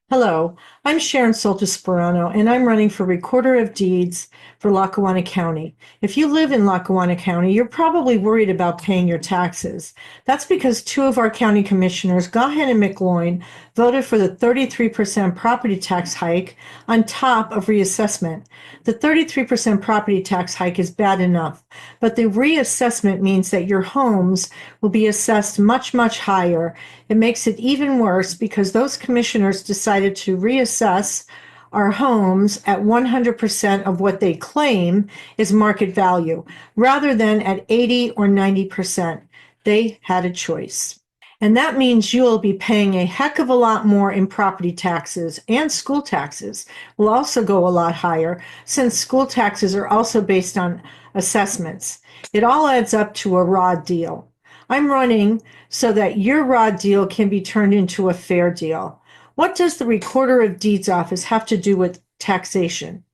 Hello, I'm Sharon Soltis Sparano, and I'm running for Recorder of Deeds for Lackawanna County. If you live in Lackawanna County, you're probably worried about paying your taxes. That's because two of our county commissioners, Gahan and McLoin, voted for the 33% property tax hike on top of reassessment. The 33% property tax hike is bad enough, but the reassessment means that your homes will be assessed much, much higher. It makes it even worse because those commissioners decided to reassess our homes at 100% of what they claim is market value rather than at 80 or 90%. They had a choice. And that means you'll be paying a heck of a lot more in property taxes, and school taxes will also go a lot higher since school taxes are also based on assessments. It all adds up to a raw deal. I'm running so that your raw deal can be turned into a fair deal. What does the Recorder of Deeds office have to do with taxation?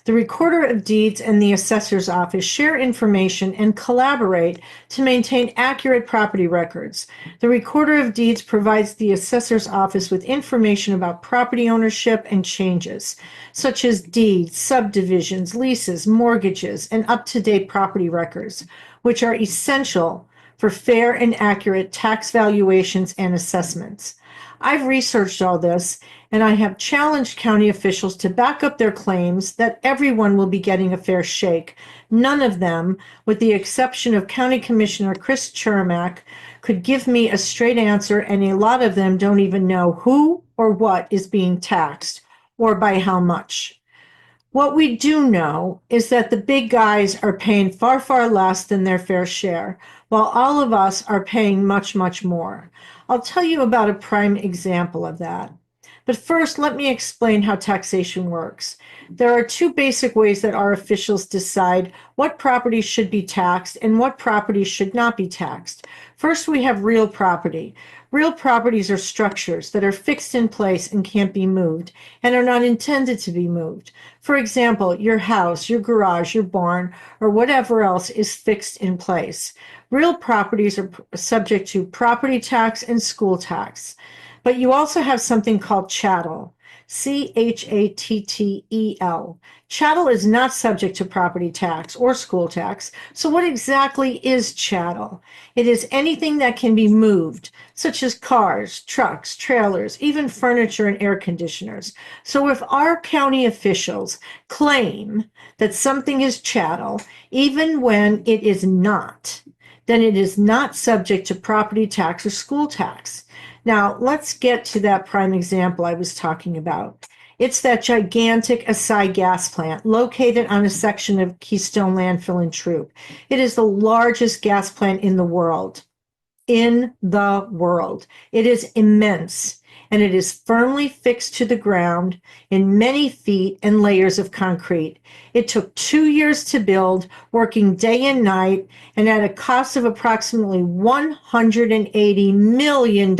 The Recorder of Deeds and the Assessor's Office share information and collaborate to maintain accurate property records. The Recorder of Deeds provides the Assessor's Office with information about property ownership and changes, such as deeds, subdivisions, leases, mortgages, and up-to-date property records, which are essential for fair and accurate tax valuations and assessments. I've researched all this, and I have challenged county officials to back up their claims that everyone will be getting a fair shake. None of them, with the exception of County Commissioner Chris Chermak, could give me a straight answer, and a lot of them don't even know who or what is being taxed or by how much. What we do know is that the big guys are paying far, far less than their fair share, while all of us are paying much, much more. I'll tell you about a prime example of that. But first, let me explain how taxation works. There are two basic ways that our officials decide what properties should be taxed and what properties should not be taxed. First, we have real property. Real properties are structures that are fixed in place and can't be moved and are not intended to be moved. For example, your house, your garage, your barn, or whatever else is fixed in place. Real properties are subject to property tax and school tax. But you also have something called chattel, Chattel. Chattel is not subject to property tax or school tax. So what exactly is chattel? It is anything that can be moved, such as cars, trucks, trailers, even furniture and air conditioners. So if our county officials claim that something is chattel, even when it is not, then it is not subject to property tax or school tax. Now, let's get to that prime example I was talking about. It's that gigantic Assai gas plant located on a section of Keystone Landfill in Troop. It is the largest gas plant in the world. In the world. It is immense, and it is firmly fixed to the ground in many feet and layers of concrete. It took 2 years to build, working day and night, and at a cost of approximately $180 million.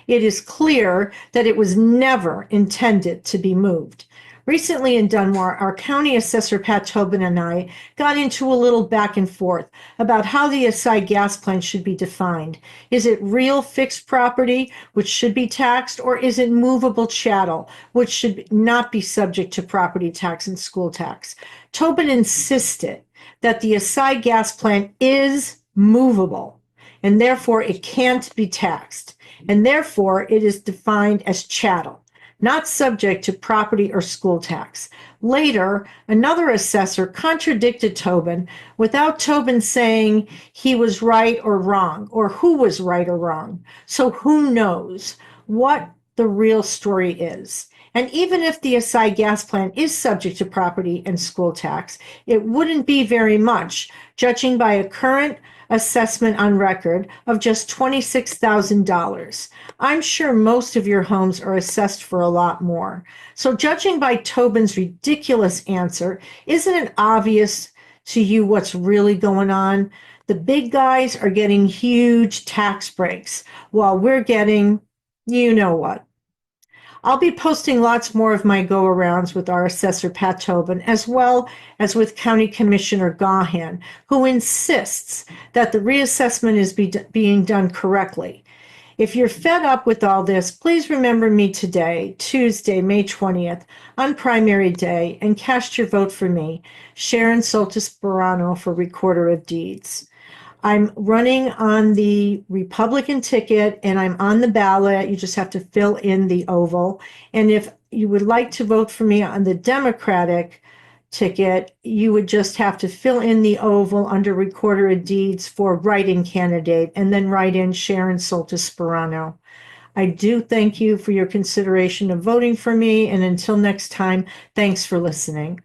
It is clear that it was never intended to be moved. Recently in Dunmore, our county assessor Pat Tobin and I got into a little back and forth about how the Assai gas plant should be defined. Is it real fixed property, which should be taxed, or is it movable chattel, which should not be subject to property tax and school tax? Tobin insisted that the Assai gas plant is movable, and therefore it can't be taxed, and therefore it is defined as chattel, not subject to property or school tax. Later, another assessor contradicted Tobin without Tobin saying he was right or wrong, or who was right or wrong. So who knows what the real story is? And even if the Assai gas plant is subject to property and school tax, it wouldn't be very much, judging by a current assessment on record of just $26,000. I'm sure most of your homes are assessed for a lot more. So judging by Tobin's ridiculous answer, isn't it obvious to you what's really going on? The big guys are getting huge tax breaks while we're getting, you know what. I'll be posting lots more of my go-arounds with our assessor, Pat Tobin, as well as with County Commissioner Gahan, who insists that the reassessment is being done correctly. If you're fed up with all this, please remember me today, Tuesday, May 20th, on primary day, and cast your vote for me, Sharon Soltis Sparano, for Recorder of Deeds. I'm running on the Republican ticket and I'm on the ballot. You just have to fill in the oval. And if you would like to vote for me on the Democratic ticket, you would just have to fill in the oval under Recorder of Deeds for write-in candidate and then write in Sharon Soltis Sparano. I do thank you for your consideration of voting for me. And until next time, thanks for listening.